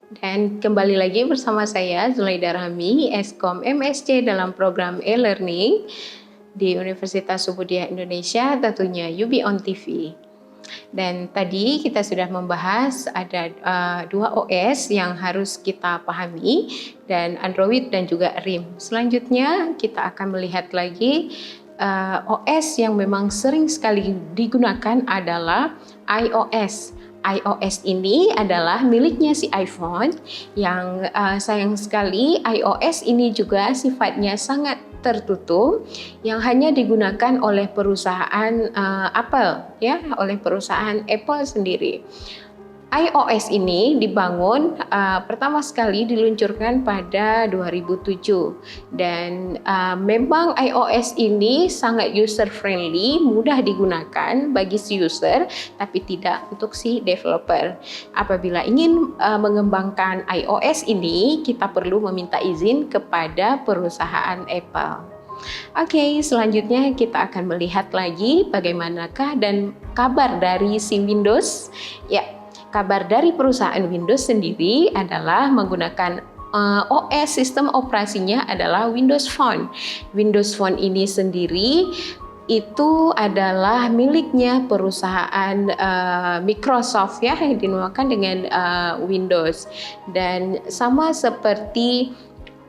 Dan kembali lagi bersama saya Zulaida Rahmi, Eskom MSc dalam program e-learning di Universitas Subudaya Indonesia, tentunya UB on TV. Dan tadi kita sudah membahas ada dua OS yang harus kita pahami, dan Android dan juga RIM. Selanjutnya kita akan melihat lagi OS yang memang sering sekali digunakan adalah iOS. iOS ini adalah miliknya si iPhone yang sayang sekali iOS ini juga sifatnya sangat tertutup yang hanya digunakan oleh perusahaan Apple, ya, oleh perusahaan Apple sendiri. iOS ini dibangun pertama sekali diluncurkan pada 2007 dan memang iOS ini sangat user friendly, mudah digunakan bagi si user tapi tidak untuk si developer. Apabila ingin mengembangkan iOS ini, kita perlu meminta izin kepada perusahaan Apple. Oke, selanjutnya kita akan melihat lagi bagaimanakah dan kabar dari si Windows. Ya, kabar dari perusahaan Windows sendiri adalah menggunakan OS sistem operasinya adalah Windows Phone. Windows Phone ini sendiri itu adalah miliknya perusahaan Microsoft, ya, yang dinamakan dengan Windows. Dan sama seperti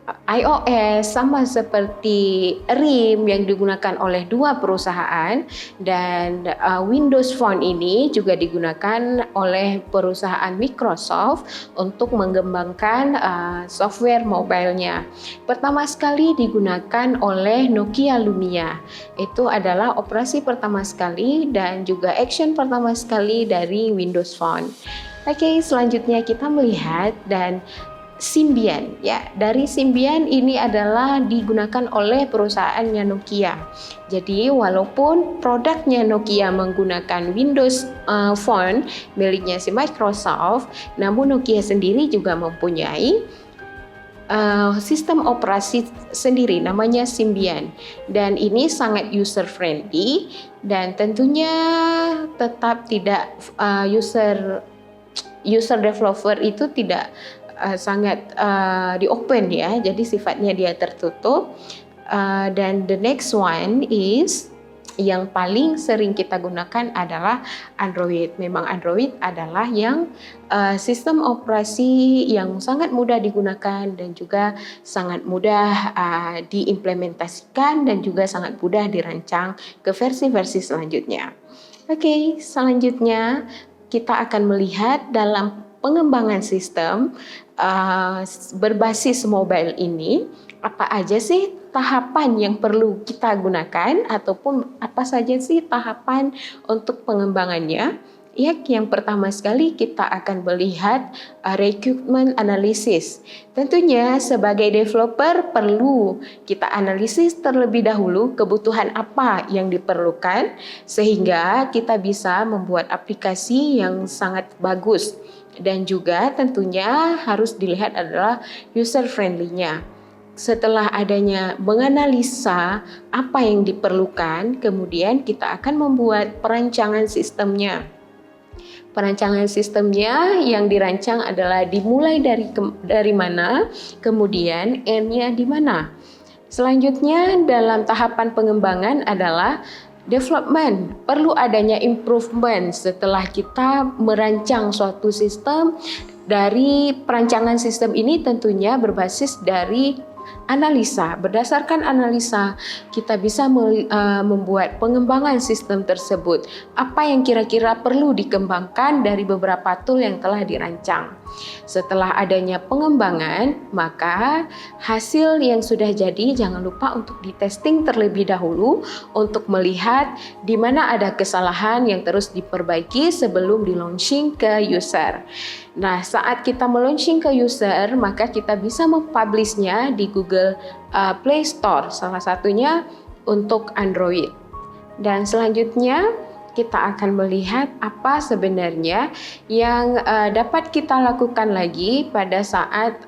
iOS, sama seperti RIM yang digunakan oleh dua perusahaan, dan Windows Phone ini juga digunakan oleh perusahaan Microsoft untuk mengembangkan software mobile-nya. Pertama sekali digunakan oleh Nokia Lumia. Itu adalah operasi pertama sekali dan juga action pertama sekali dari Windows Phone. Oke, selanjutnya kita melihat dan Symbian, ya. Dari Symbian ini adalah digunakan oleh perusahaannya Nokia. Jadi walaupun produknya Nokia menggunakan Windows Phone miliknya si Microsoft, namun Nokia sendiri juga mempunyai sistem operasi sendiri namanya Symbian, dan ini sangat user friendly dan tentunya tetap tidak user developer itu tidak sangat di open, ya, jadi sifatnya dia tertutup. Dan the next one is yang paling sering kita gunakan adalah Android. Memang Android adalah yang sistem operasi yang sangat mudah digunakan dan juga sangat mudah diimplementasikan dan juga sangat mudah dirancang ke versi-versi selanjutnya. Oke, selanjutnya kita akan melihat dalam pengembangan sistem berbasis mobile ini, apa aja sih tahapan yang perlu kita gunakan ataupun apa saja sih tahapan untuk pengembangannya. Ya, yang pertama sekali kita akan melihat requirement analysis. Tentunya sebagai developer perlu kita analisis terlebih dahulu kebutuhan apa yang diperlukan sehingga kita bisa membuat aplikasi yang sangat bagus. Dan juga tentunya harus dilihat adalah user friendly-nya. Setelah adanya menganalisa apa yang diperlukan, kemudian kita akan membuat perancangan sistemnya. Perancangan sistemnya yang dirancang adalah dimulai dari mana, kemudian end-nya di mana. Selanjutnya dalam tahapan pengembangan adalah development. Perlu adanya improvement setelah kita merancang suatu sistem. Dari perancangan sistem ini tentunya berbasis dari analisa. Berdasarkan analisa, kita bisa membuat pengembangan sistem tersebut. Apa yang kira-kira perlu dikembangkan dari beberapa tool yang telah dirancang. Setelah adanya pengembangan, maka hasil yang sudah jadi jangan lupa untuk ditesting terlebih dahulu untuk melihat di mana ada kesalahan yang terus diperbaiki sebelum di-launching ke user. Nah, saat kita meluncing ke user, maka kita bisa mempublishnya di Google Play Store, salah satunya untuk Android. Dan selanjutnya kita akan melihat apa sebenarnya yang dapat kita lakukan lagi pada saat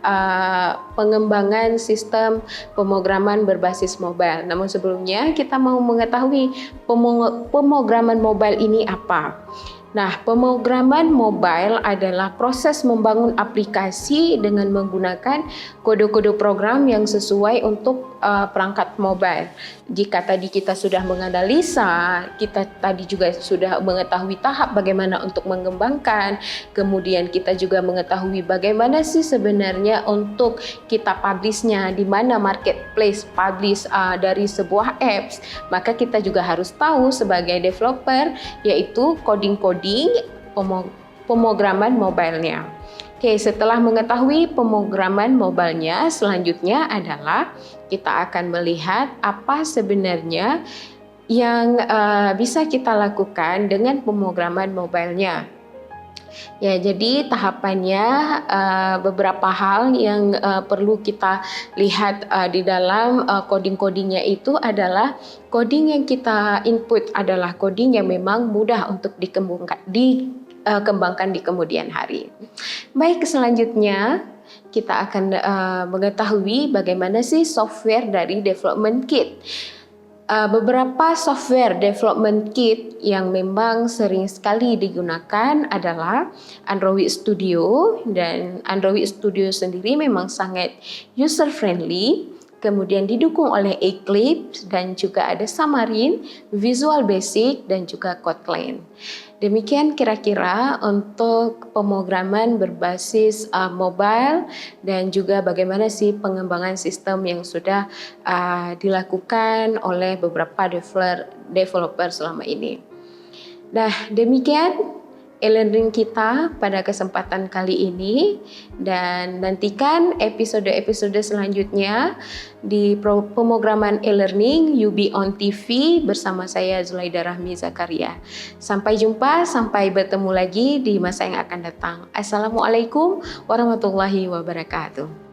pengembangan sistem pemrograman berbasis mobile. Namun sebelumnya kita mau mengetahui pemrograman mobile ini apa. Nah, pemrograman mobile adalah proses membangun aplikasi dengan menggunakan kode-kode program yang sesuai untuk perangkat mobile. Jika tadi kita sudah menganalisa, kita tadi juga sudah mengetahui tahap bagaimana untuk mengembangkan, kemudian kita juga mengetahui bagaimana sih sebenarnya untuk kita publishnya, di mana marketplace publish dari sebuah apps, maka kita juga harus tahu sebagai developer, yaitu coding-coding pemrograman mobilenya. Oke, setelah mengetahui pemrograman mobilenya, selanjutnya adalah kita akan melihat apa sebenarnya yang bisa kita lakukan dengan pemrograman mobilenya. Ya, jadi tahapannya beberapa hal yang perlu kita lihat di dalam coding-codingnya itu adalah coding yang kita input adalah coding yang memang mudah untuk dikembangkan di kemudian hari. Baik, selanjutnya kita akan mengetahui bagaimana sih software dari development kit. Beberapa software development kit yang memang sering sekali digunakan adalah Android Studio, dan Android Studio sendiri memang sangat user friendly, kemudian didukung oleh Eclipse dan juga ada Xamarin, Visual Basic dan juga Kotlin. Demikian kira-kira untuk pemrograman berbasis mobile dan juga bagaimana sih pengembangan sistem yang sudah dilakukan oleh beberapa developer selama ini. Nah, demikian e-learning kita pada kesempatan kali ini, dan nantikan episode-episode selanjutnya di pemrograman e-learning UB on TV bersama saya Zulaida Rahmi Zakaria. Sampai jumpa, sampai bertemu lagi di masa yang akan datang. Assalamualaikum warahmatullahi wabarakatuh.